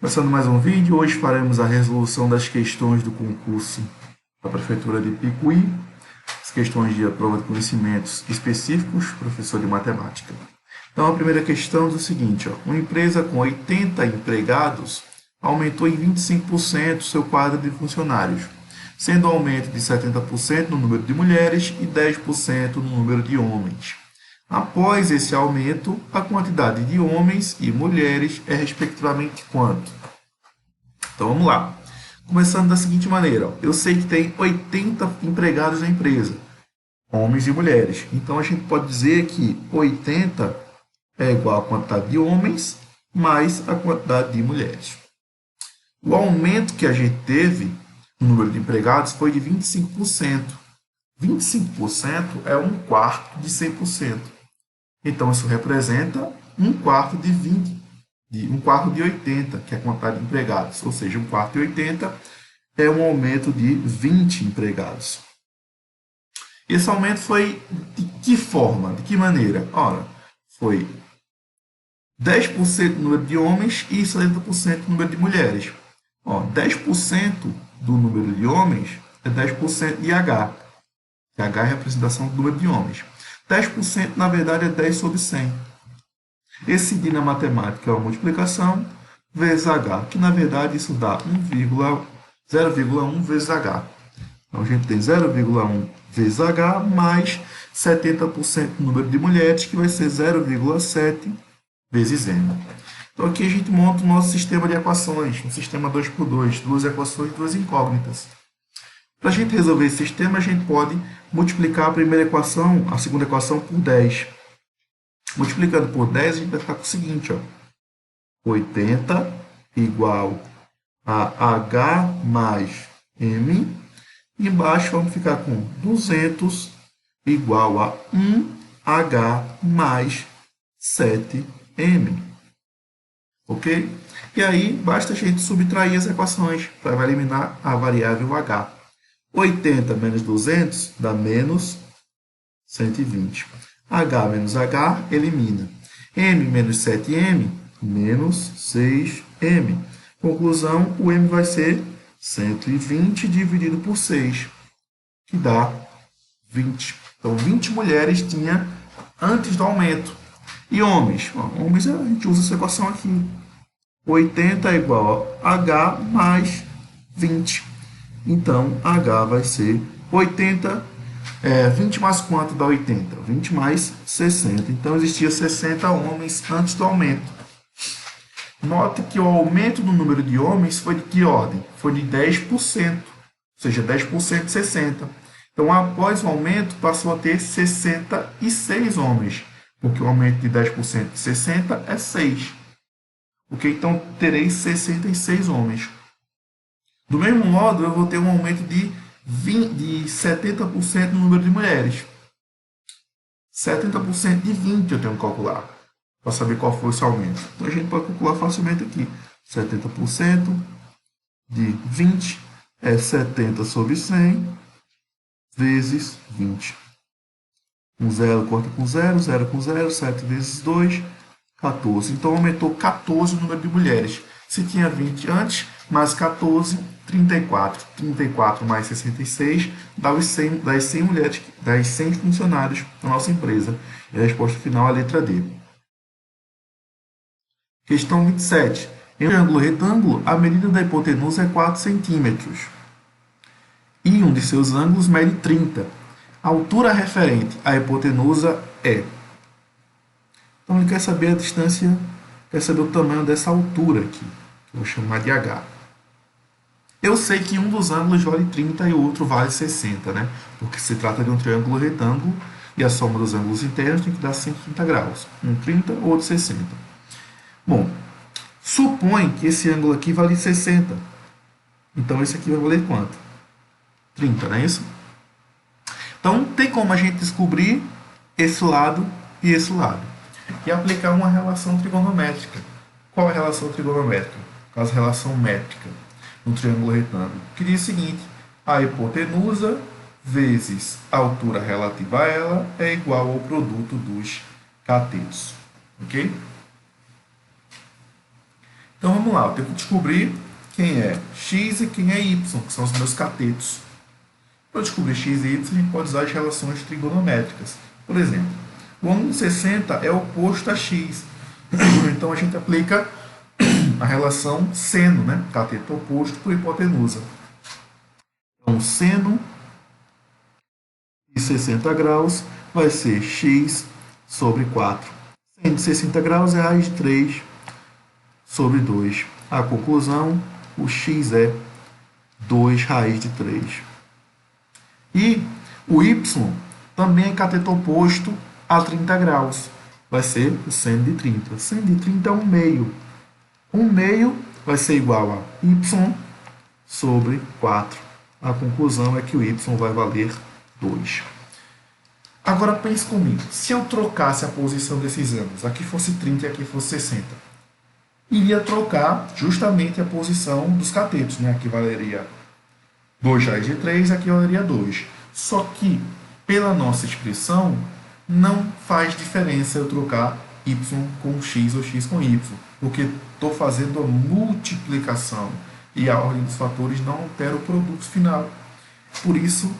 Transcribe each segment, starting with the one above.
Começando mais um vídeo, hoje faremos a resolução das questões do concurso da Prefeitura de Picuí, as questões de prova de conhecimentos específicos, professor de matemática. Então, a primeira questão diz o seguinte, uma empresa com 80 empregados aumentou em 25% seu quadro de funcionários, sendo um aumento de 70% no número de mulheres e 10% no número de homens. Após esse aumento, a quantidade de homens e mulheres é respectivamente quanto? Então vamos lá. Começando da seguinte maneira, eu sei que tem 80 empregados na empresa, homens e mulheres. Então a gente pode dizer que 80 é igual à quantidade de homens mais a quantidade de mulheres. O aumento que a gente teve no número de empregados foi de 25%. 25% é um quarto de 100%. Então, isso representa um quarto de 20, um quarto de 80, que é a quantidade de empregados. Ou seja, um quarto de 80 é um aumento de 20 empregados. Esse aumento foi de que forma? De que maneira? Ora, foi 10% do número de homens e 70% do número de mulheres. 10% do número de homens é 10% de H. Que H é a representação do número de homens. 10% na verdade é 10 sobre 100. Esse D na matemática é uma multiplicação vezes H, que na verdade isso dá 0,1 vezes H. Então a gente tem 0,1 vezes H mais 70% do número de mulheres, que vai ser 0,7 vezes M. Então aqui a gente monta o nosso sistema de equações, um sistema 2x2, duas equações, duas incógnitas. Para a gente resolver esse sistema, a gente pode multiplicar a primeira equação, a segunda equação, por 10. Multiplicando por 10, a gente vai ficar com o seguinte, 80 igual a H mais M. E embaixo vamos ficar com 200 igual a 1H mais 7M. Ok? E aí, basta a gente subtrair as equações para eliminar a variável H. 80 menos 200 dá menos 120. H menos H elimina. M menos 7M, menos 6M. Conclusão, o M vai ser 120 dividido por 6, que dá 20. Então, 20 mulheres tinha antes do aumento. E homens? Homens, a gente usa essa equação aqui. 80 é igual a H mais 20. Então, H vai ser 80, 20 mais quanto dá 80? 20 mais 60. Então, existia 60 homens antes do aumento. Note que o aumento do número de homens foi de que ordem? Foi de 10%, ou seja, 10% de 60. Então, após o aumento, passou a ter 66 homens, porque o aumento de 10% de 60 é 6. Ok? Então, terei 66 homens. Do mesmo modo, eu vou ter um aumento de 70% no número de mulheres. 70% de 20 eu tenho que calcular, para saber qual foi esse aumento. Então, a gente pode calcular facilmente aqui. 70% de 20 é 70 sobre 100 vezes 20. 0 corta com 0, 0 com 0, 7 vezes 2, 14. Então, aumentou 14 o número de mulheres. Se tinha 20 antes, mais 14, 34. 34 mais 66 dá os 100, das 100 mulheres, das 100 funcionários da nossa empresa. E a resposta final é a letra D. Questão 27. Em um triângulo retângulo, a medida da hipotenusa é 4 centímetros. E um de seus ângulos mede 30. A altura referente à hipotenusa é. Então, ele quer saber a distância, quer saber o tamanho dessa altura aqui, que eu vou chamar de H. Eu sei que um dos ângulos vale 30 e o outro vale 60, né? Porque se trata de um triângulo retângulo e a soma dos ângulos internos tem que dar 130 graus. Um 30, o outro 60. Bom, supõe que esse ângulo aqui vale 60. Então, esse aqui vai valer quanto? 30, não é isso? Então, tem como a gente descobrir esse lado e esse lado. E aplicar uma relação trigonométrica. Qual é a relação trigonométrica? A relação métrica no triângulo retângulo, que diz o seguinte: a hipotenusa vezes a altura relativa a ela é igual ao produto dos catetos. Ok? Então vamos vamos lá, eu tenho que descobrir quem é x e quem é y, que são os meus catetos. Para descobrir x e y, a gente pode usar as relações trigonométricas. Por exemplo, o ângulo 60 é oposto a x. Então, a gente aplica a relação seno, né? Cateto oposto por hipotenusa. Então, seno de 60 graus vai ser x sobre 4. Seno de 60 graus é raiz de 3 sobre 2. A conclusão, o x é 2 raiz de 3. E o y também é cateto oposto a 30 graus. Vai ser o seno de 30. Seno de 30 é 1 meio. 1 meio vai ser igual a y sobre 4. A conclusão é que o y vai valer 2. Agora pense comigo. Se eu trocasse a posição desses ângulos, aqui fosse 30 e aqui fosse 60, iria trocar justamente a posição dos catetos, né? Aqui valeria 2 raiz de 3, aqui valeria 2. Só que, pela nossa expressão, não faz diferença eu trocar y com x ou x com y, porque estou fazendo a multiplicação e a ordem dos fatores não altera o produto final. Por isso,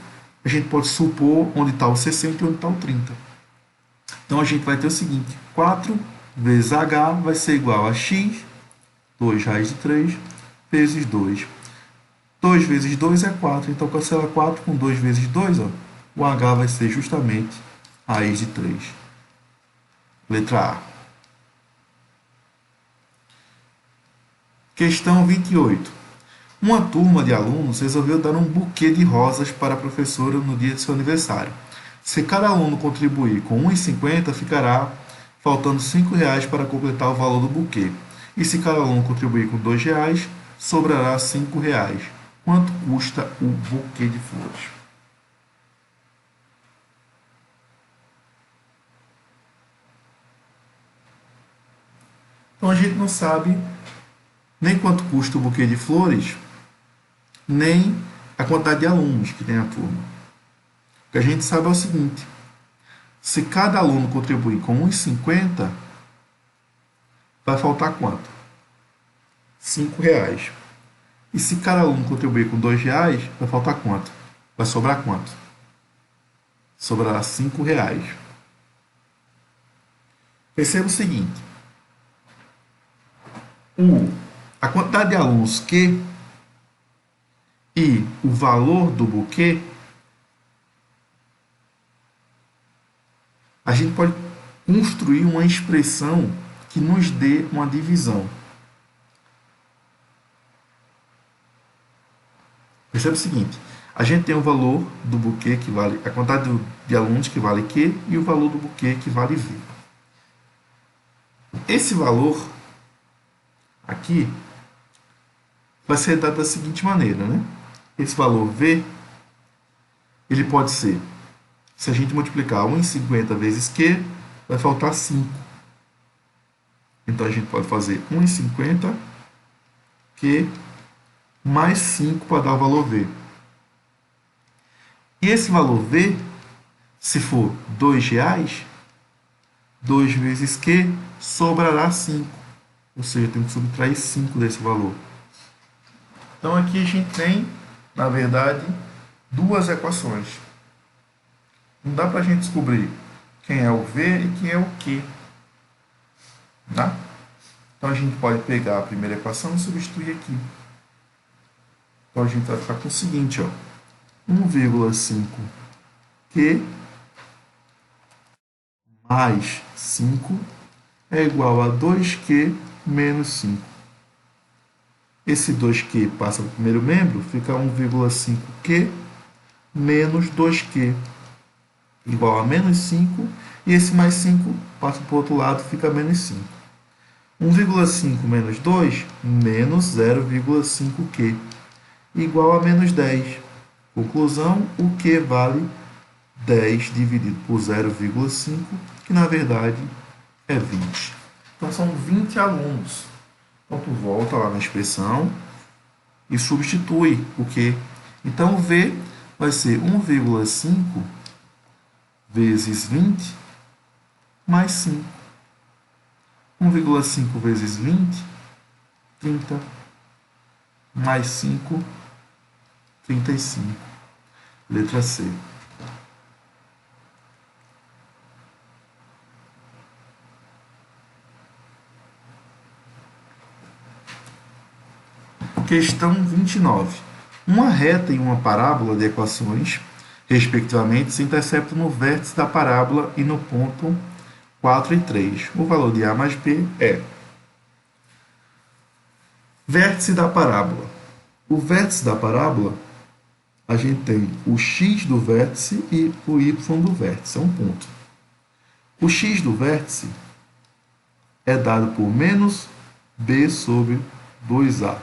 a gente pode supor onde está o 60 e onde está o 30. Então, a gente vai ter o seguinte, 4 vezes h vai ser igual a x, 2 raiz de 3, vezes 2. 2 vezes 2 é 4, então cancela 4 com 2 vezes 2, ó, o h vai ser justamente raiz de 3. Letra A. Questão 28. Uma turma de alunos resolveu dar um buquê de rosas para a professora no dia de seu aniversário. Se cada aluno contribuir com 1,50, ficará faltando R$ 5 para completar o valor do buquê. E se cada aluno contribuir com R$ 2, sobrará R$ 5. Quanto custa o buquê de flores? Então a gente não sabe nem quanto custa o buquê de flores, nem a quantidade de alunos que tem a turma. O que a gente sabe é o seguinte: se cada aluno contribuir com 1,50, vai faltar quanto? R$ 5. E se cada aluno contribuir com R$ 2, vai faltar quanto? Vai sobrar quanto? Sobrará R$ 5. Perceba o seguinte: a quantidade de alunos que e o valor do buquê, a gente pode construir uma expressão que nos dê uma divisão. Percebe o seguinte: a gente tem o valor do buquê que vale, a quantidade de alunos que vale Q e o valor do buquê que vale V. Esse valor aqui vai ser dado da seguinte maneira, né? Esse valor V, ele pode ser, se a gente multiplicar 1,50 vezes Q, vai faltar 5. Então, a gente pode fazer 1,50 Q mais 5 para dar o valor V. E esse valor V, se for R$ 2 vezes Q, sobrará 5. Ou seja, tem que subtrair 5 desse valor. Então, aqui a gente tem, na verdade, duas equações. Não dá para a gente descobrir quem é o V e quem é o Q. Tá? Então, a gente pode pegar a primeira equação e substituir aqui. Então, a gente vai ficar com o seguinte, ó, 1,5 Q mais 5 é igual a 2Q menos 5. Esse 2Q passa para o primeiro membro, fica 1,5Q menos 2Q, igual a menos 5, e esse mais 5 passa para o outro lado, fica menos 5. 1,5 menos 2, menos 0,5Q, igual a menos 10. Conclusão, o Q vale 10 dividido por 0,5, que na verdade é 20. Então, são 20 alunos. Então, tu volta lá na expressão e substitui o Q. Então, o V vai ser 1,5 vezes 20 mais 5. 1,5 vezes 20 30 mais 5, 35. Letra C. Questão 29. Uma reta e uma parábola de equações, respectivamente, se interceptam no vértice da parábola e no ponto 4 e 3. O valor de A mais B é vértice da parábola. O vértice da parábola, a gente tem o x do vértice e o y do vértice. É um ponto. O x do vértice é dado por menos b sobre 2a.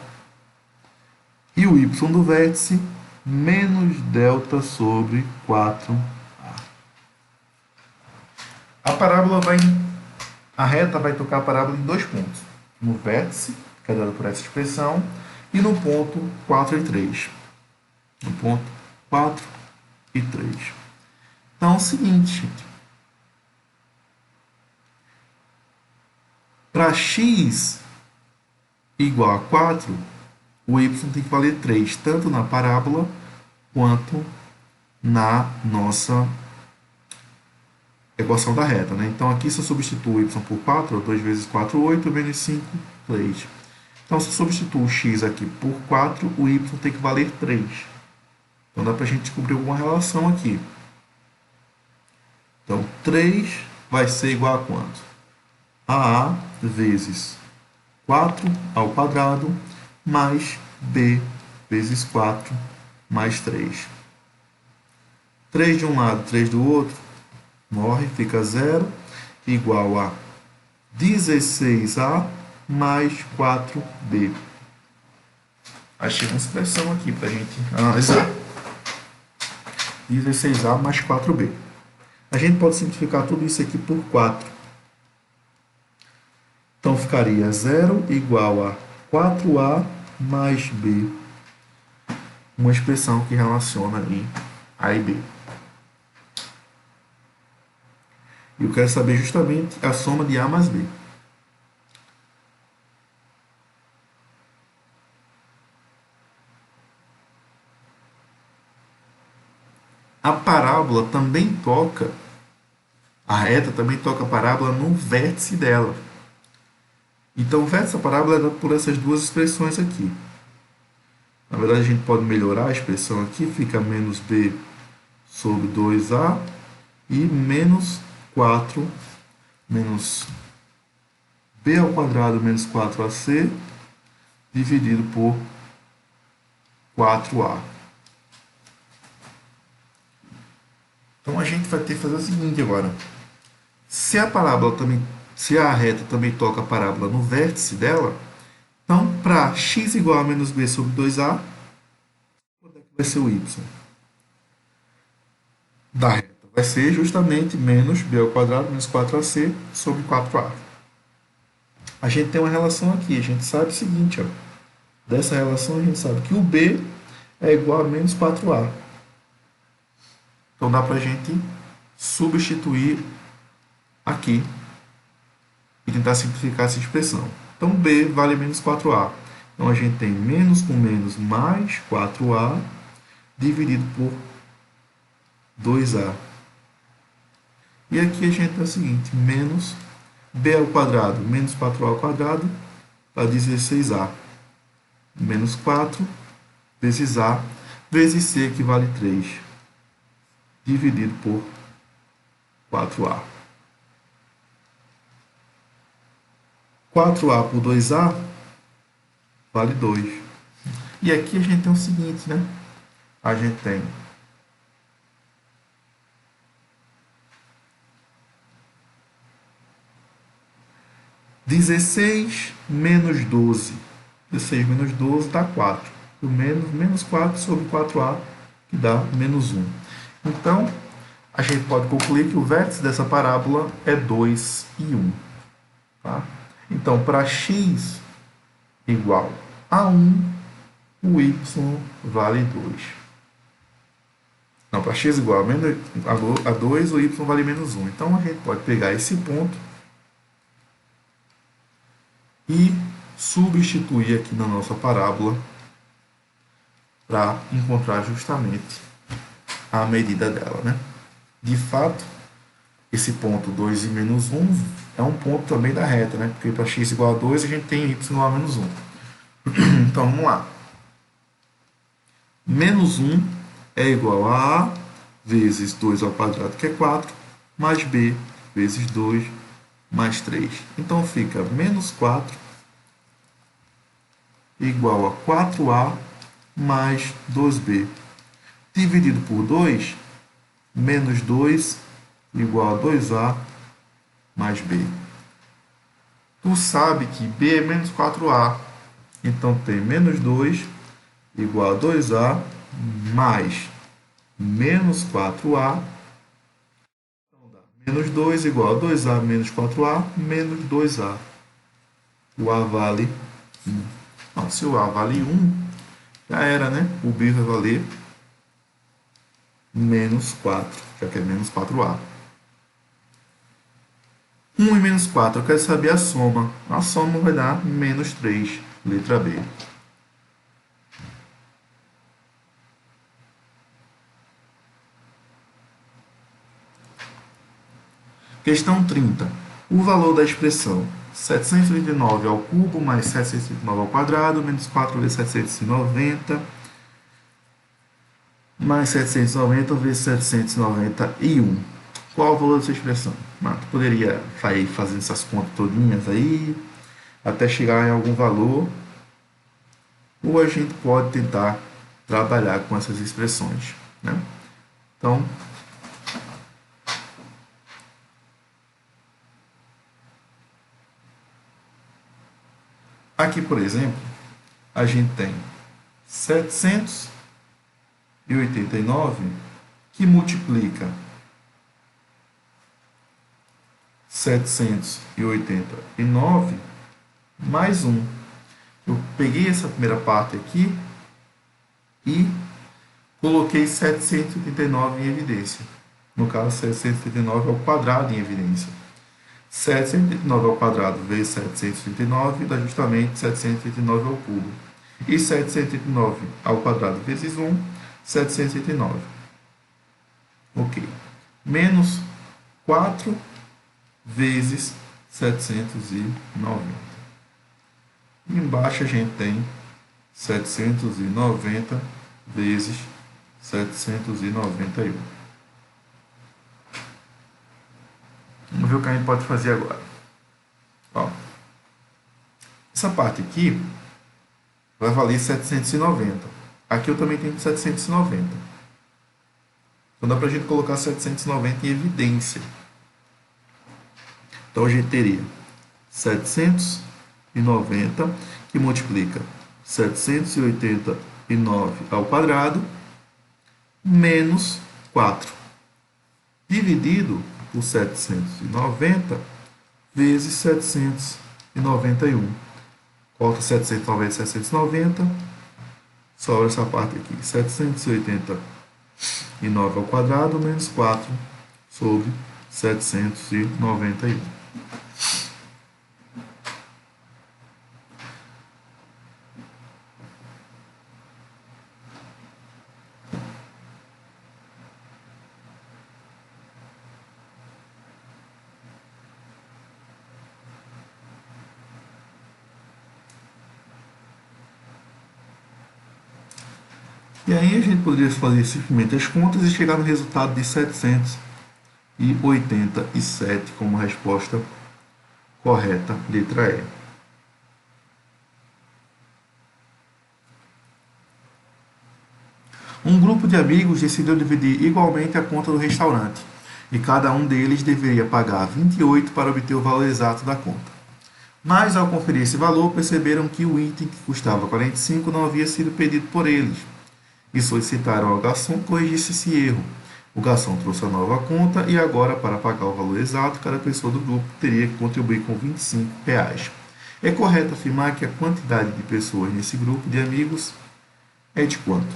E o y do vértice, menos delta sobre 4a. A reta vai tocar a parábola em dois pontos. No vértice, que é dado por essa expressão, e no ponto 4 e 3. No ponto 4 e 3. Então, é o seguinte, gente. Para x igual a 4, o y tem que valer 3, tanto na parábola quanto na nossa equação da reta. Né? Então, aqui se eu substituo y por 4, 2 vezes 4, 8, menos 5, 3. Então, se eu substituo o x aqui por 4, o y tem que valer 3. Então, dá para a gente descobrir alguma relação aqui. Então, 3 vai ser igual a quanto? A vezes 4 ao quadrado mais b vezes 4 mais 3. 3 de um lado, 3 do outro, morre, fica 0, igual a 16a mais 4b. Achei uma expressão aqui para a gente analisar. 16a mais 4b. A gente pode simplificar tudo isso aqui por 4. Então, ficaria 0 igual a 4a mais b. Uma expressão que relaciona aí a e b. E eu quero saber justamente a soma de a mais b. A parábola também toca, a reta também toca a parábola no vértice dela. Então, o vértice da parábola é dado por essas duas expressões aqui. Na verdade, a gente pode melhorar a expressão aqui, fica menos b sobre 2a e menos 4 menos b ao quadrado menos 4ac dividido por 4a. Então, a gente vai ter que fazer o seguinte agora. Se a reta também toca a parábola no vértice dela, então, para x igual a menos b sobre 2a, quanto é que vai ser o y da reta? Vai ser justamente menos b ao quadrado menos 4ac sobre 4a. A gente tem uma relação aqui, a gente sabe o seguinte, ó. Dessa relação a gente sabe que o b é igual a menos 4a. Então, dá para a gente substituir aqui e tentar simplificar essa expressão. Então, b vale menos 4a. Então, a gente tem menos com menos mais 4a dividido por 2a. E aqui a gente tem o seguinte, menos b ao quadrado menos 4a ao quadrado dá 16a. Menos 4 vezes a vezes c, que vale 3, dividido por 4a. 4a por 2a vale 2. E aqui a gente tem o seguinte, né? A gente tem (16 menos 12). 16 menos 12 dá 4. O menos 4 sobre 4a, que dá menos 1. Então, a gente pode concluir que o vértice dessa parábola é 2 e 1. Tá? Então, para x igual a 1, o y vale 2. Não, para x igual a 2, o y vale menos 1. Então, a gente pode pegar esse ponto e substituir aqui na nossa parábola para encontrar justamente a medida dela, né? De fato, esse ponto 2 e menos 1 é um ponto também da reta, né? Porque para x igual a 2 a gente tem y igual a menos 1. Então, vamos lá. Menos 1 é igual a A vezes 2 ao quadrado, que é 4, mais B vezes 2 mais 3. Então, fica menos 4 igual a 4A mais 2B. Dividido por 2, menos 2 igual a 2A mais B. Tu sabe que B é menos 4A. Então, tem menos 2 igual a 2A mais menos 4A. Então, dá menos 2 igual a 2A menos 4A menos 2A. O A vale 1. Não, se o A vale 1, já era, né? O B vai valer menos 4, já que é menos 4A. 1 e menos 4, eu quero saber a soma. A soma vai dar menos 3, letra B. Questão 30. O valor da expressão 739 ao cubo mais 739 ao quadrado menos 4 vezes 790 mais 790 vezes 791. Qual o valor dessa expressão? Tu poderia ir fazendo essas contas todinhas aí até chegar em algum valor, ou a gente pode tentar trabalhar com essas expressões, né? Então, aqui, por exemplo, a gente tem 789 que multiplica 789 mais 1. Eu peguei essa primeira parte aqui e coloquei 789 em evidência. No caso, 789 ao quadrado em evidência. 739 ao quadrado vezes 739 dá justamente 739 ao cubo. E 739 ao quadrado vezes 1, 709. Ok. Menos 4 vezes 790. E embaixo a gente tem 790 vezes 791. Vamos ver o que a gente pode fazer agora. Ó, essa parte aqui vai valer 790. Aqui eu também tenho 790. Então dá para a gente colocar 790 em evidência. Então a gente teria 790 que multiplica 789 ao quadrado menos 4 dividido por 790 vezes 791. Corta 790 e 790, sobra essa parte aqui, 789 ao quadrado menos 4 sobre 791. E aí a gente poderia fazer simplesmente as contas e chegar no resultado de 787 como resposta correta, letra E. Um grupo de amigos decidiu dividir igualmente a conta do restaurante, e cada um deles deveria pagar 28 para obter o valor exato da conta. Mas, ao conferir esse valor, perceberam que o item que custava 45 não havia sido pedido por eles, e solicitaram ao garçom que corrigisse esse erro. O garçom trouxe a nova conta e agora, para pagar o valor exato, cada pessoa do grupo teria que contribuir com R$ 25. É correto afirmar que a quantidade de pessoas nesse grupo de amigos é de quanto?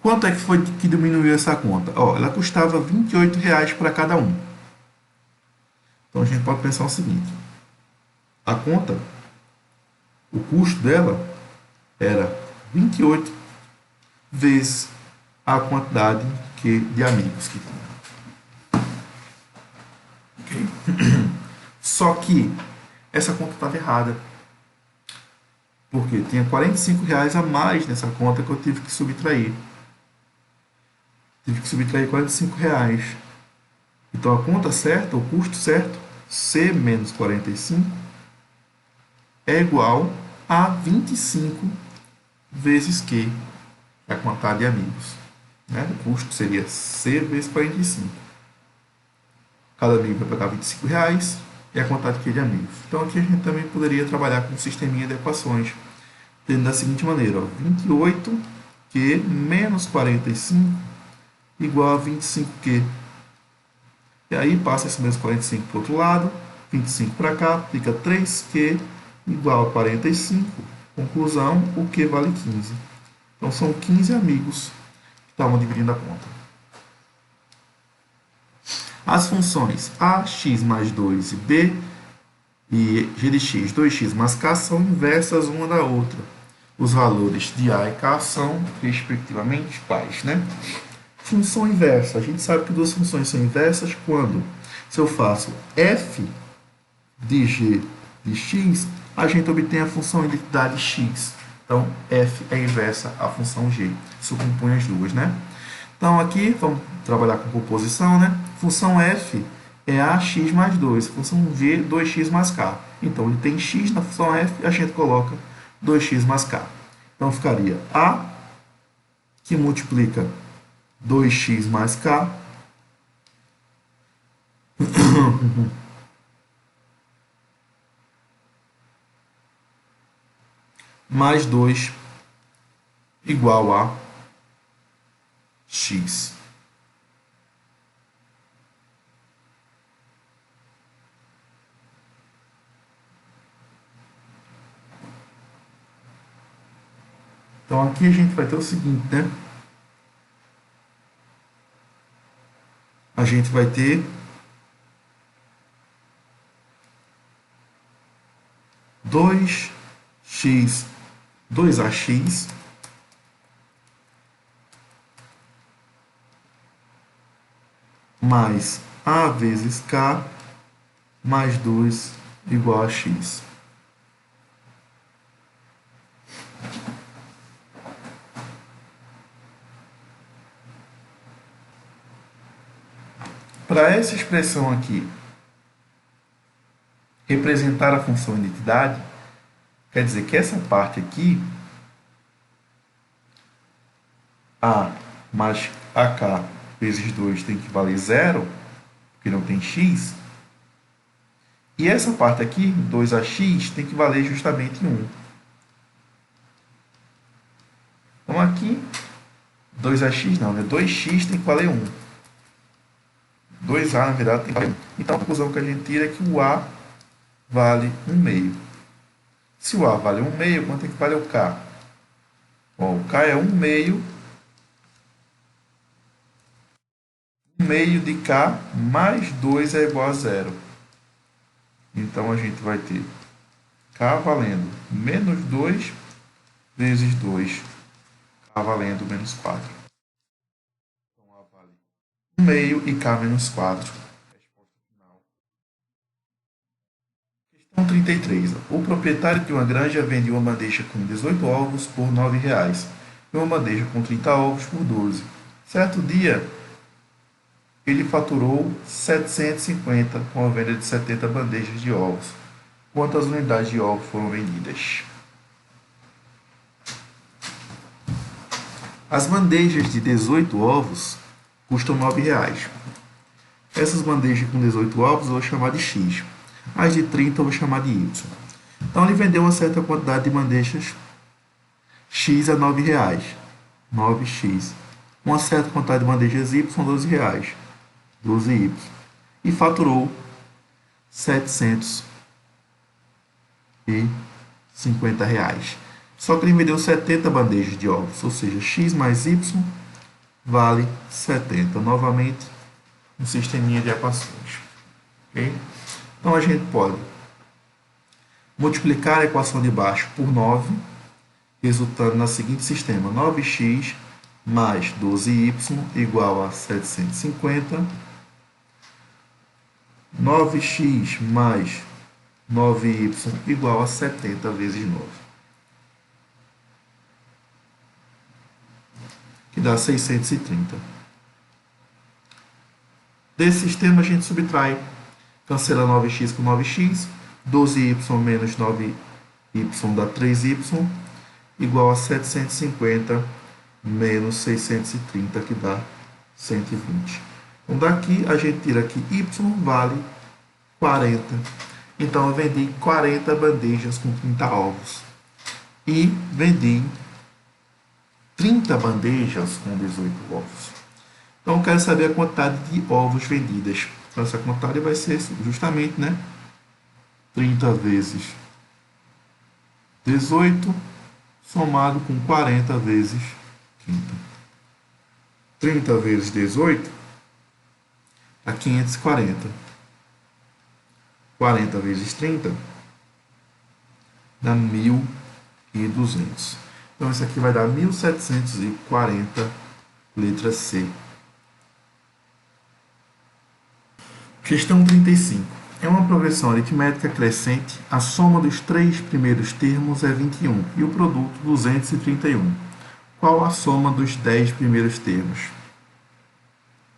Quanto é que foi que diminuiu essa conta? Ó, ela custava R$ 28 para cada um. Então a gente pode pensar o seguinte: a conta, o custo dela era 28 vezes a quantidade de amigos que tinha. Okay? Só que essa conta estava errada. Porque tinha R$ 45 a mais nessa conta que eu tive que subtrair. Tive que subtrair R$ 45. Então a conta certa, o custo certo, C menos 45, é igual a 25 vezes Q, a quantidade de amigos. Né? O custo seria C vezes 45. Cada amigo vai pagar R$ 25 e a quantidade Q de amigos. Então aqui a gente também poderia trabalhar com um sisteminha de equações, tendo da seguinte maneira: 28Q menos 45 igual a 25Q. E aí passa esse menos 45 para o outro lado, 25 para cá, fica 3Q igual a 45. Conclusão, o Q vale 15. Então são 15 amigos que estavam dividindo a conta. As funções a, x mais 2 e b e g de x, 2x mais k são inversas uma da outra. Os valores de a e k são, respectivamente, quais, né? Função inversa. A gente sabe que duas funções são inversas quando, se eu faço f de g de x, a gente obtém a função identidade x. Então, f é inversa à função g. Isso compõe as duas, né? Então, aqui, vamos trabalhar com composição, né? Função f é ax mais 2. Função g, 2x mais k. Então, ele tem x na função f, a gente coloca 2x mais k. Então, ficaria a, que multiplica 2x mais k, mais 2 igual a x. Então aqui a gente vai ter o seguinte, né? A gente vai ter 2x, 2ax mais a vezes k mais 2 igual a x. Para essa expressão aqui representar a função identidade, quer dizer que essa parte aqui, a mais ak vezes 2 tem que valer 0, porque não tem x. E essa parte aqui, 2ax, tem que valer justamente 1. Então aqui, 2ax não, né? 2x tem que valer 1. 2a, na verdade, tem que valer 1. Então a conclusão que a gente tira é que o a vale 1/2. Se o a vale 1/2, quanto é que vale o k? Bom, o k é 1/2. 1/2 de k mais 2 é igual a 0. Então, a gente vai ter k valendo menos 2 vezes 2. K valendo menos 4. Então, a vale 1/2 e k menos 4. Resposta final. Questão 33. O proprietário de uma granja vende uma bandeja com 18 ovos por R$ 9,00 e uma bandeja com 30 ovos por 12. Certo dia, ele faturou 750 com a venda de 70 bandejas de ovos. Quantas unidades de ovos foram vendidas? As bandejas de 18 ovos custam R$ 9,00. Essas bandejas com 18 ovos eu vou chamar de X. As de 30 eu vou chamar de Y. Então ele vendeu uma certa quantidade de bandejas X a R$ 9,00. 9x. Uma certa quantidade de bandejas Y são R$ 12,00. 12y. E faturou 750 reais. Só que ele vendeu 70 bandejas de ovos, ou seja, x mais y vale 70. Novamente, um sisteminha de equações. Okay? Então, a gente pode multiplicar a equação de baixo por 9, resultando no seguinte sistema: 9x mais 12y igual a 750. 9x mais 9y igual a 70 vezes 9, que dá 630. Desse sistema a gente subtrai, cancela 9x com 9x, 12y menos 9y dá 3y, igual a 750 menos 630, que dá 120. Então, daqui a gente tira que y vale 40. Então, eu vendi 40 bandejas com 30 ovos. E vendi 30 bandejas com 18 ovos. Então, eu quero saber a quantidade de ovos vendidas. Então, essa quantidade vai ser justamente, né, 30 vezes 18, somado com 40 vezes 30. 30 vezes 18 dá 540. 40 vezes 30 dá 1.200. Então, isso aqui vai dar 1.740, letra C. Questão 35. É uma progressão aritmética crescente, a soma dos 3 primeiros termos é 21 e o produto 231. Qual a soma dos 10 primeiros termos?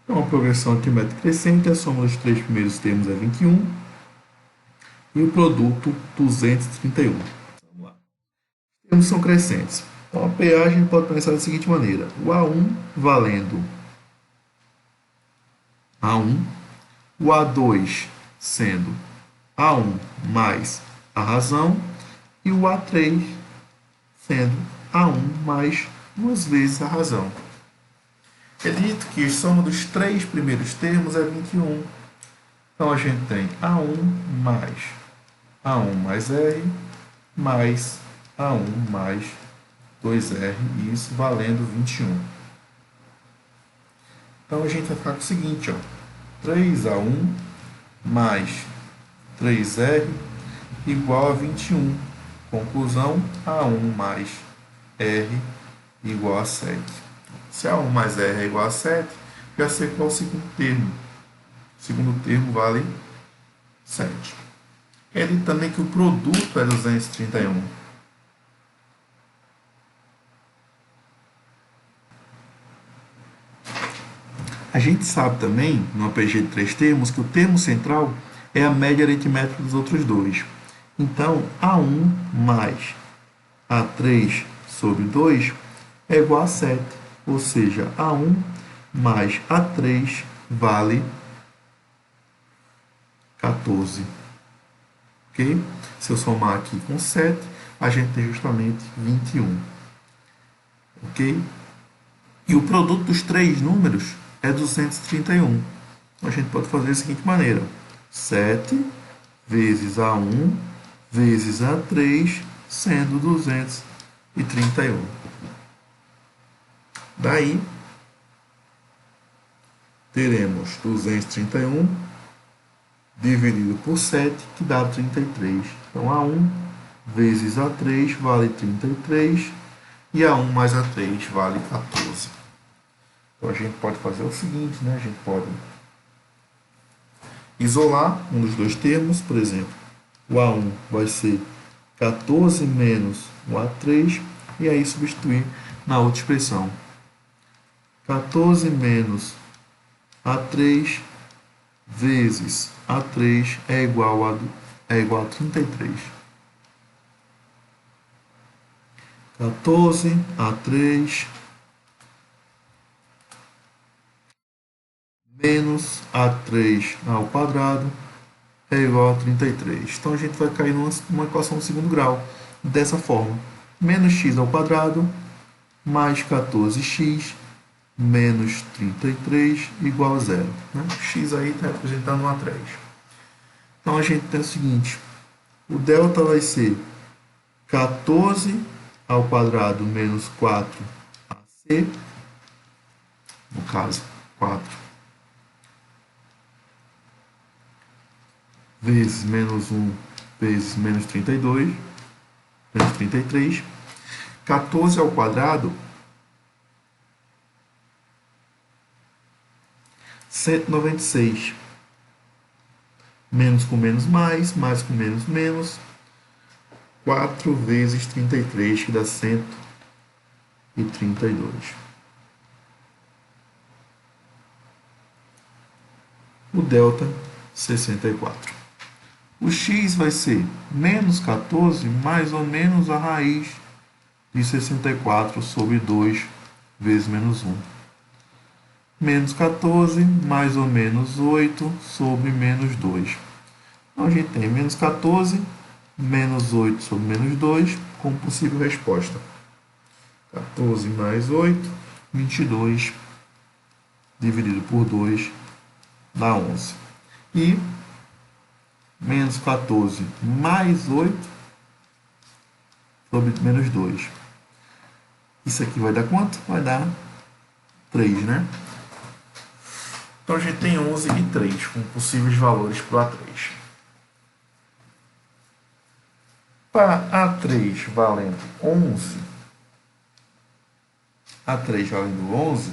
É uma progressão aritmética crescente, a soma dos 3 primeiros termos é 21 e o produto 231. Vamos lá. Os termos são crescentes. Então, a PA a gente pode pensar da seguinte maneira: o A1 valendo A1, o A2 sendo A1 mais a razão e o A3 sendo A1 mais 2 vezes a razão. É dito que a soma dos 3 primeiros termos é 21. Então, a gente tem A1 mais R mais A1 mais 2R, e isso valendo 21. Então, a gente vai ficar com o seguinte, ó, 3A1 mais 3R igual a 21. Conclusão, A1 mais R igual a 7. Se A1 mais R é igual a 7, já sei qual é o segundo termo. O segundo termo vale 7. É dito também que o produto é 231. A gente sabe também, no APG de 3 termos, que o termo central é a média aritmética dos outros dois. Então, A1 mais A3 sobre 2 é igual a 7. Ou seja, A1 mais A3 vale 14. Ok? Se eu somar aqui com 7, a gente tem justamente 21. Ok? E o produto dos 3 números é 231. Então, a gente pode fazer da seguinte maneira: 7 vezes A1 vezes A3, sendo 231. Daí, teremos 231 dividido por 7, que dá 33. Então, A1 vezes A3 vale 33, e A1 mais A3 vale 14. Então, a gente pode fazer o seguinte, né? A gente pode isolar um dos dois termos, por exemplo, o A1 vai ser 14 menos o A3, e aí substituir na outra expressão. 14 menos A3 vezes A3 é igual a 33. 14 A3 menos A3 ao quadrado é igual a 33. Então, a gente vai cair numa equação de segundo grau, dessa forma: menos x ao quadrado mais 14x menos 33 igual a 0. Né? X aí está representando um A3. Então, a gente tem o seguinte: o delta vai ser 14 ao quadrado menos 4AC caso, 4 vezes menos 1 vezes menos 32, menos 33. 14 ao quadrado, 196. Menos com menos mais com menos menos. 4 vezes 33, que dá 132. O delta, 64. O x vai ser menos 14 mais ou menos a raiz de 64 sobre 2 vezes menos 1. Menos 14 mais ou menos 8 sobre menos 2. Então, a gente tem menos 14 menos 8 sobre menos 2 como possível resposta. 14 mais 8, 22, dividido por 2, dá 11. E menos 14 mais 8 sobre menos 2. Isso aqui vai dar quanto? Vai dar 3, né? Então, a gente tem 11 e 3 como possíveis valores para o A3. Para A3 valendo 11, A3 valendo 11,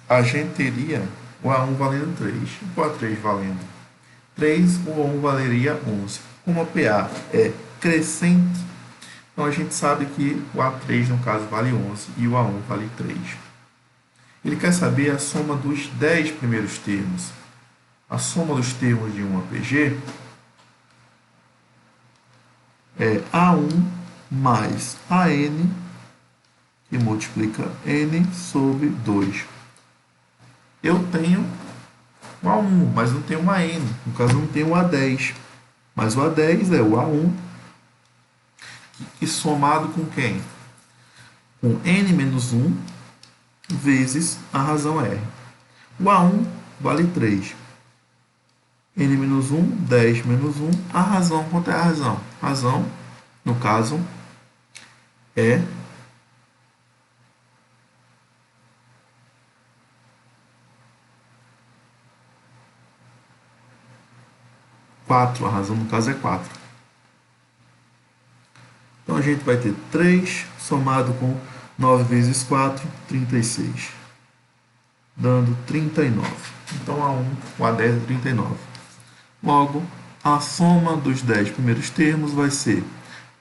a gente teria o A1 valendo 3, o A3 valendo 3, o A1 valeria 11. Como a PA é crescente, então a gente sabe que o A3, no caso, vale 11 e o A1 vale 3. Ele quer saber a soma dos 10 primeiros termos. A soma dos termos de uma PG é A1 mais AN, que multiplica N sobre 2. Eu tenho o A1, mas não tenho uma N. No caso, não tenho o A10. Mas o A10 é o A1, que somado com quem? Com N menos 1 vezes a razão R. O A1 vale 3. N menos 1, 10 menos 1. A razão, quanto é a razão? A razão, no caso, é 4. A razão, no caso, é 4. Então, a gente vai ter 3 somado com 9 vezes 4, 36. Dando 39. Então, o A10 é 39. Logo, a soma dos 10 primeiros termos vai ser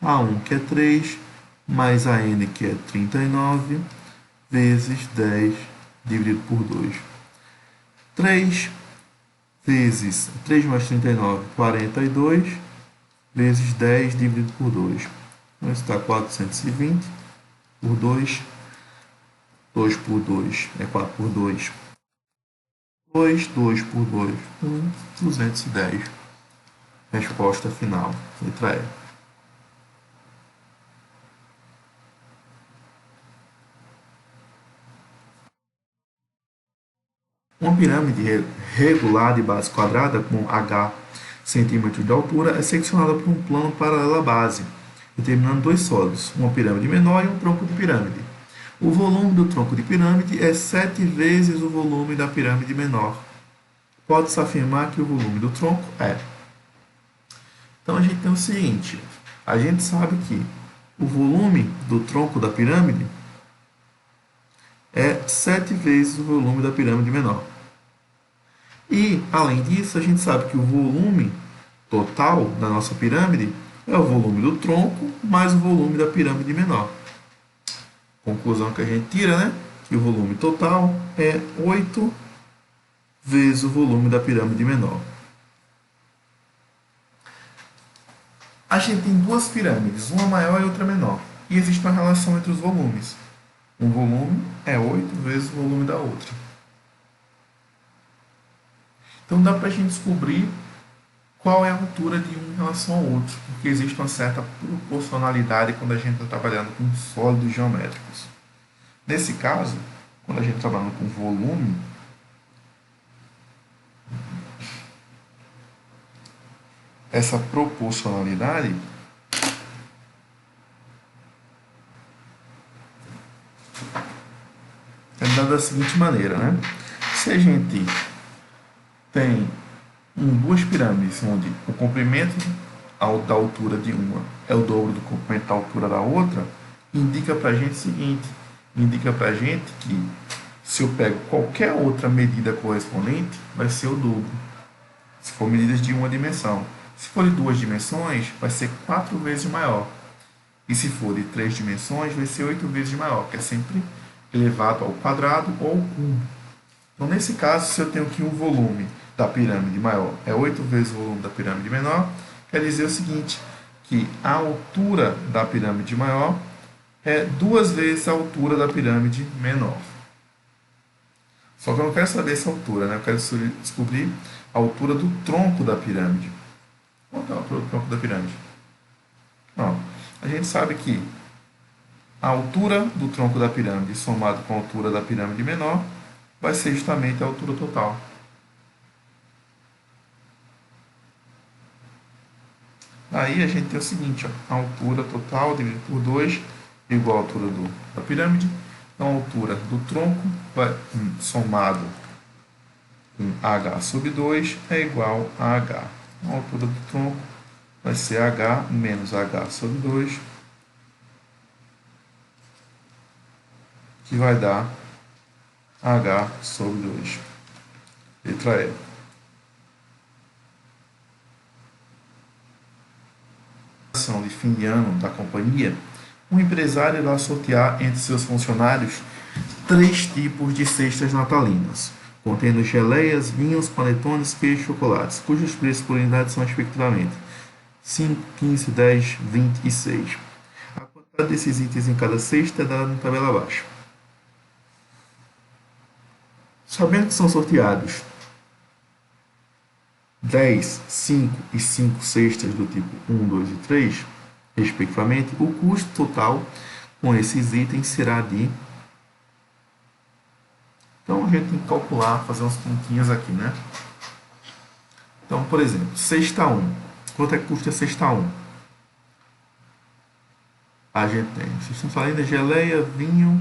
A1, que é 3, mais a N, que é 39, vezes 10 dividido por 2. 3 vezes 3 mais 39, 42, vezes 10 dividido por 2. Então, isso dá 420 por 2. 2 por 2 é 4 por 2. 2 por 2, 210. Resposta final, letra E. Uma pirâmide regular de base quadrada com h centímetros de altura é seccionada por um plano paralelo à base, determinando dois sólidos, uma pirâmide menor e um tronco de pirâmide. O volume do tronco de pirâmide é 7 vezes o volume da pirâmide menor. Pode-se afirmar que o volume do tronco é. Então, a gente tem o seguinte, a gente sabe que o volume do tronco da pirâmide é 7 vezes o volume da pirâmide menor. E, além disso, a gente sabe que o volume total da nossa pirâmide é o volume do tronco mais o volume da pirâmide menor. Conclusão que a gente tira, né? Que o volume total é 8 vezes o volume da pirâmide menor. A gente tem duas pirâmides, uma maior e outra menor. E existe uma relação entre os volumes. Um volume é 8 vezes o volume da outra. Então dá para a gente descobrir qual é a altura de um em relação ao outro, porque existe uma certa proporcionalidade quando a gente está trabalhando com sólidos geométricos. Nesse caso, quando a gente está trabalhando com volume, essa proporcionalidade funciona da seguinte maneira, né? Se a gente tem duas pirâmides onde o comprimento da altura de uma é o dobro do comprimento da altura da outra, indica para a gente o seguinte, indica para a gente que se eu pego qualquer outra medida correspondente, vai ser o dobro, se for medidas de uma dimensão. Se for de duas dimensões, vai ser 4 vezes maior. E se for de 3 dimensões, vai ser 8 vezes maior, que é sempre elevado ao quadrado ou ao cubo. Então, nesse caso, se eu tenho que o volume da pirâmide maior é 8 vezes o volume da pirâmide menor, quer dizer o seguinte, que a altura da pirâmide maior é 2 vezes a altura da pirâmide menor. Só que eu não quero saber essa altura, né? Eu quero descobrir a altura do tronco da pirâmide. Quanto é a altura do tronco da pirâmide? Não. A gente sabe que a altura do tronco da pirâmide somado com a altura da pirâmide menor vai ser justamente a altura total. Aí a gente tem o seguinte, ó, a altura total dividido por 2 igual à altura da pirâmide. Então a altura do tronco somado com h sobre 2 é igual a h. Então, a altura do tronco vai ser h menos h sobre 2, que vai dar h sobre 2. Letra E. De fim de ano da companhia, o empresário irá sortear entre seus funcionários 3 tipos de cestas natalinas, contendo geleias, vinhos, panetones, queijos e chocolates, cujos preços por unidade são respectivamente 5, 15, 10, 20 e 6. A quantidade desses itens em cada cesta é dada na tabela abaixo. Sabendo que são sorteados 10, 5 e 5 cestas do tipo 1, 2 e 3, respectivamente, o custo total com esses itens será de... Então, a gente tem que calcular, fazer uns continhas aqui, né? Então, por exemplo, cesta 1. Quanto é que custa a cesta 1? A gente tem cesta salina, geleia, vinho,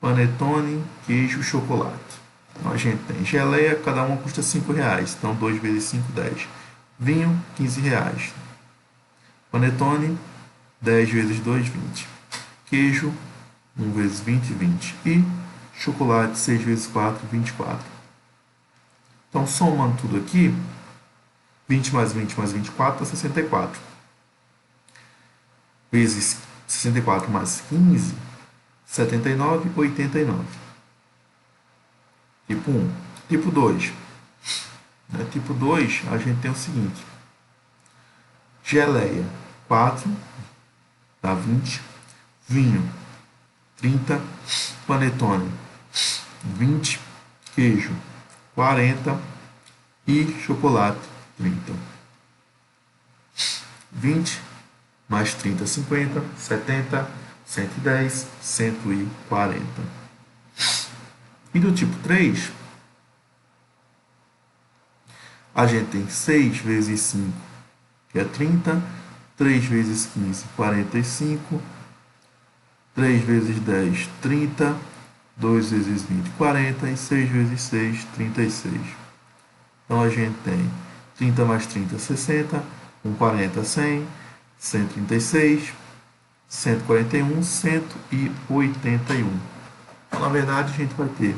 panetone, queijo, chocolate. Então, a gente tem geleia, cada uma custa R$5. Então, 2 vezes 5, 10. Vinho, R$15. Panetone, 10 vezes 2, 20. Queijo, 1 vezes 20, 20. E chocolate, 6 vezes 4, 24. Então, somando tudo aqui, 20 mais 20 mais 24 dá 64. Vezes 64 mais 15, 79, 89. Tipo 1. Tipo 2. Tipo 2, a gente tem o seguinte. Geleia, 4, dá 20. Vinho, 30. Panetone, 20. Queijo, 40. E chocolate, 30. 20 mais 30, 50. 70, 110, 140. E do tipo 3, a gente tem 6 vezes 5, que é 30, 3 vezes 15, 45, 3 vezes 10, 30, 2 vezes 20, 40 e 6 vezes 6, 36. Então a gente tem 30 mais 30, 60, com 40, 100, 136, 141, 181. Então, na verdade, a gente vai ter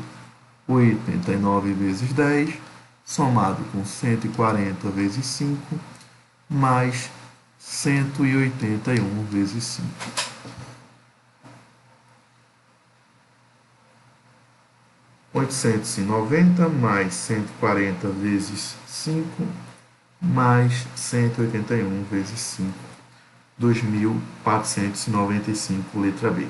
89 vezes 10, somado com 140 vezes 5, mais 181 vezes 5. R$890 mais 140 vezes 5, mais 181 vezes 5. 2.495, letra B.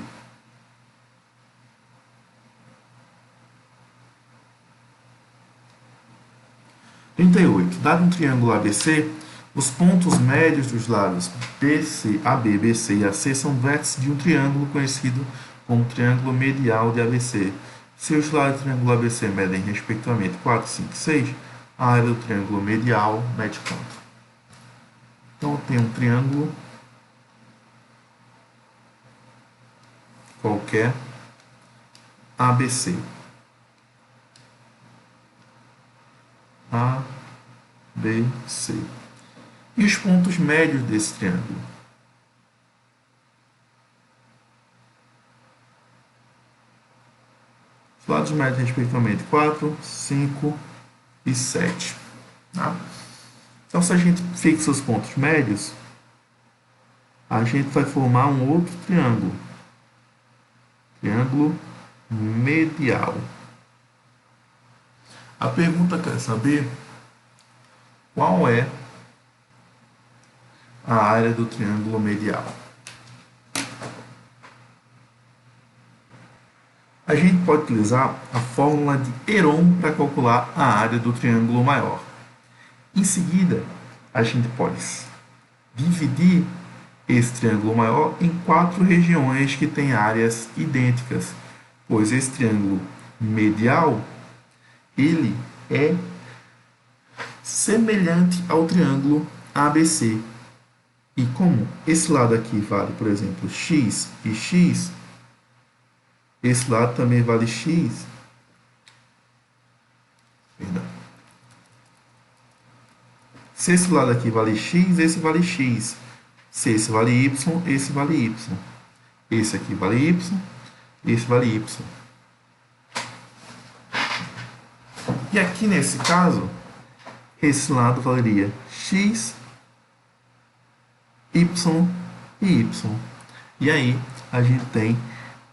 38. Dado um triângulo ABC, os pontos médios dos lados BC, AB, BC e AC são vértices de um triângulo conhecido como triângulo medial de ABC. Se os lados do triângulo ABC medem respectivamente 4, 5 e 6, a área do triângulo medial mede quanto? Então, tem um triângulo qualquer ABC. A, B, C. E os pontos médios desse triângulo? Os lados médios, respectivamente, 4, 5 e 7. Tá? Então, se a gente fixa os pontos médios, a gente vai formar um outro triângulo. Triângulo medial. A pergunta quer saber qual é a área do triângulo medial. A gente pode utilizar a fórmula de Heron para calcular a área do triângulo maior. Em seguida, a gente pode dividir esse triângulo maior em 4 regiões que têm áreas idênticas, pois esse triângulo medial ele é semelhante ao triângulo ABC. E como esse lado aqui vale, por exemplo, x e x, esse lado também vale x. Perdão. Se esse lado aqui vale x, esse vale x. Se esse vale y, esse vale y. Esse aqui vale y, esse vale y. E aqui nesse caso, esse lado valeria x, y e y. E aí a gente tem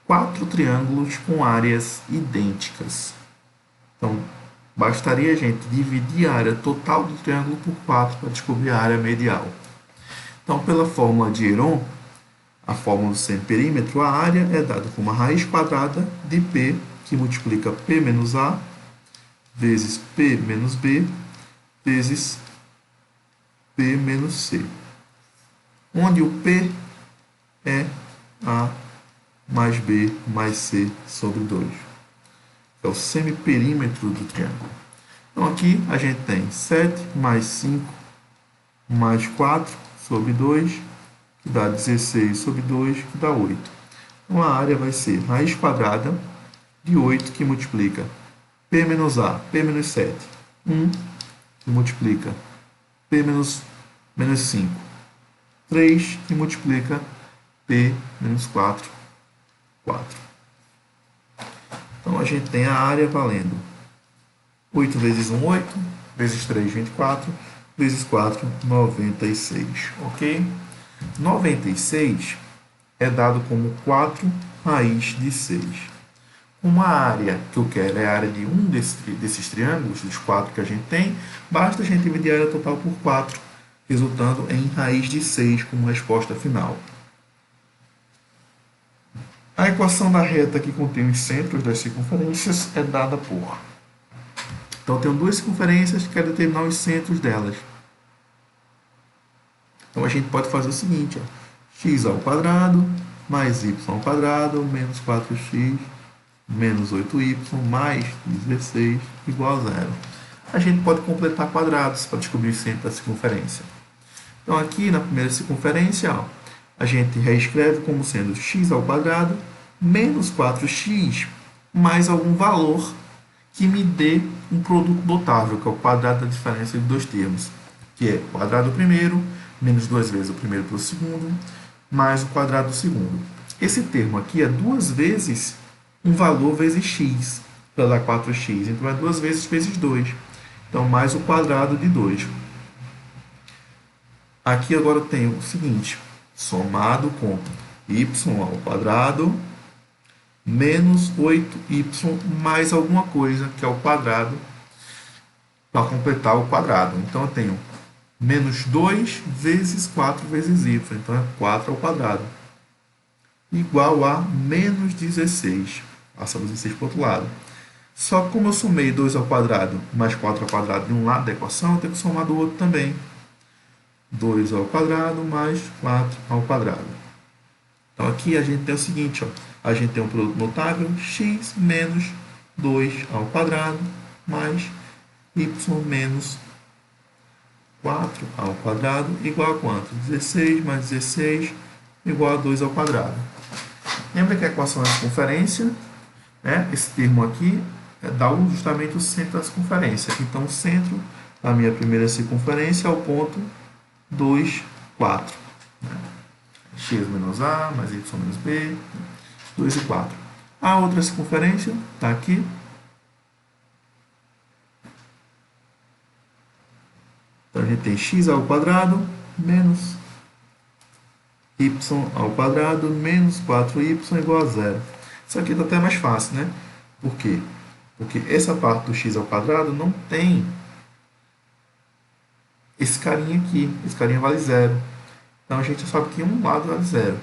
4 triângulos com áreas idênticas. Então, bastaria a gente dividir a área total do triângulo por 4 para descobrir a área medial. Então, pela fórmula de Heron, a fórmula do semiperímetro, a área é dada como a raiz quadrada de P, que multiplica P menos A, vezes P menos B, vezes P menos C. Onde o P é A mais B mais C sobre 2. É o semiperímetro do triângulo. Então, aqui a gente tem 7 mais 5 mais 4 sobre 2, que dá 16 sobre 2, que dá 8. Então, a área vai ser raiz quadrada de 8, que multiplica P menos A, P menos 7, 1, que multiplica P menos 5, 3, que multiplica P menos 4, 4. Então, a gente tem a área valendo 8 vezes 1, 8, vezes 3, 24, vezes 4, 96. Ok? 96 é dado como 4 raiz de 6. Uma área que eu quero é a área de um desses triângulos, dos 4 que a gente tem, basta a gente dividir a área total por 4, resultando em raiz de 6 como resposta final. A equação da reta que contém os centros das circunferências é dada por... Então, eu tenho duas circunferências que quero determinar os centros delas. Então, a gente pode fazer o seguinte, ó, x ao quadrado mais y ao quadrado menos 4x menos 8y mais 16 igual a 0. A gente pode completar quadrados para descobrir o centro da circunferência. Então, aqui na primeira circunferência, ó, a gente reescreve como sendo x ao quadrado menos 4x mais algum valor que me dê um produto notável, que é o quadrado da diferença de dois termos, que é o quadrado do primeiro menos 2 vezes o primeiro pelo segundo, mais o quadrado do segundo. Esse termo aqui é 2 vezes um valor vezes x, para dar 4x. Então, é 2 vezes 2. Então, mais o quadrado de 2. Aqui agora eu tenho o seguinte, somado com y ao quadrado menos 8y mais alguma coisa, que é o quadrado, para completar o quadrado. Então, eu tenho menos 2 vezes 4 vezes y. Então, é 4 ao quadrado. Igual a menos 16. Passamos 16 para o outro lado. Só que como eu somei 2 ao quadrado mais 4 ao quadrado de um lado da equação, eu tenho que somar do outro também. 2 ao quadrado mais 4 ao quadrado. Então, aqui a gente tem o seguinte, ó, a gente tem um produto notável, x menos 2 ao quadrado mais y menos 4 ao quadrado igual a quanto? 16 mais 16 igual a 2 ao quadrado. Lembra que a equação é circunferência né? Esse termo aqui dá justamente o centro da circunferência. Então, o centro da minha primeira circunferência é o ponto 2, 4. X menos A mais Y menos B, 2 e 4. A outra circunferência está aqui. Então, a gente tem x ao quadrado menos y ao quadrado menos 4y igual a zero. Isso aqui está até mais fácil, né? Por quê? Porque essa parte do x ao quadrado não tem esse carinha aqui. Esse carinha vale zero. Então, a gente sabe que um lado vale zero.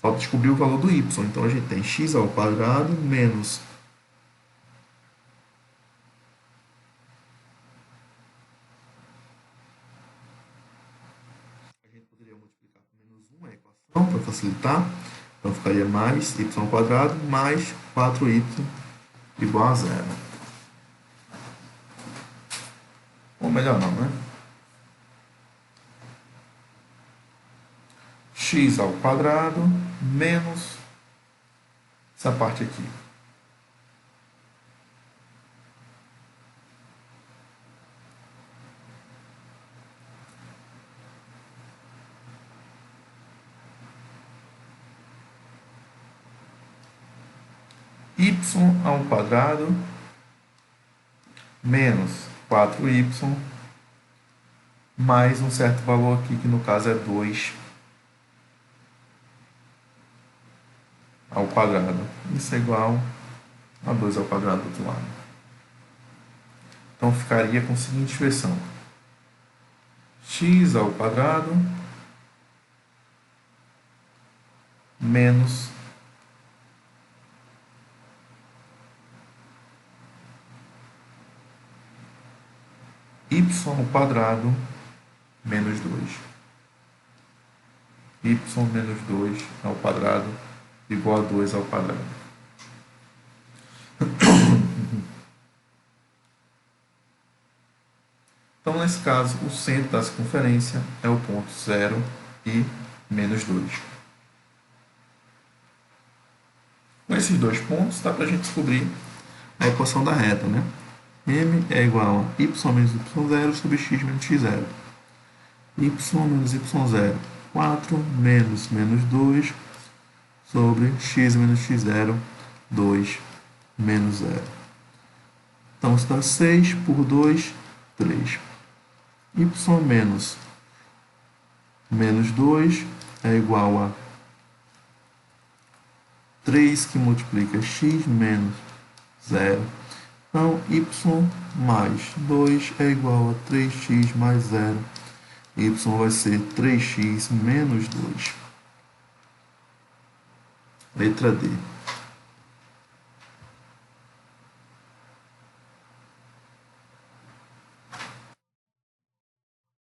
Falta descobrir o valor do y. Então, a gente tem x ao quadrado menos a gente poderia multiplicar por menos 1 a equação para facilitar. Então, ficaria mais y ao quadrado mais 4y igual a zero. Ou melhor não, né? X ao quadrado menos essa parte aqui. Y ao quadrado menos 4y mais um certo valor aqui, que no caso é 2 ao quadrado. Isso é igual a 2 ao quadrado do outro lado. Então, ficaria com a seguinte expressão. X ao quadrado menos y ao quadrado menos 2. Y menos 2 ao quadrado igual a 2 ao quadrado. Então, nesse caso, o centro da circunferência é o ponto 0 e menos 2. Com esses dois pontos, dá para a gente descobrir a equação da reta, né? M é igual a y menos y0 sobre x menos x0. Y menos y0, 4 menos menos 2 sobre x menos x0, 2 menos 0. Então, isso dá 6 por 2, 3. Y menos menos 2 é igual a 3 que multiplica x menos 0. Então, y mais 2 é igual a 3x mais 0. Y vai ser 3x menos 2. Letra D.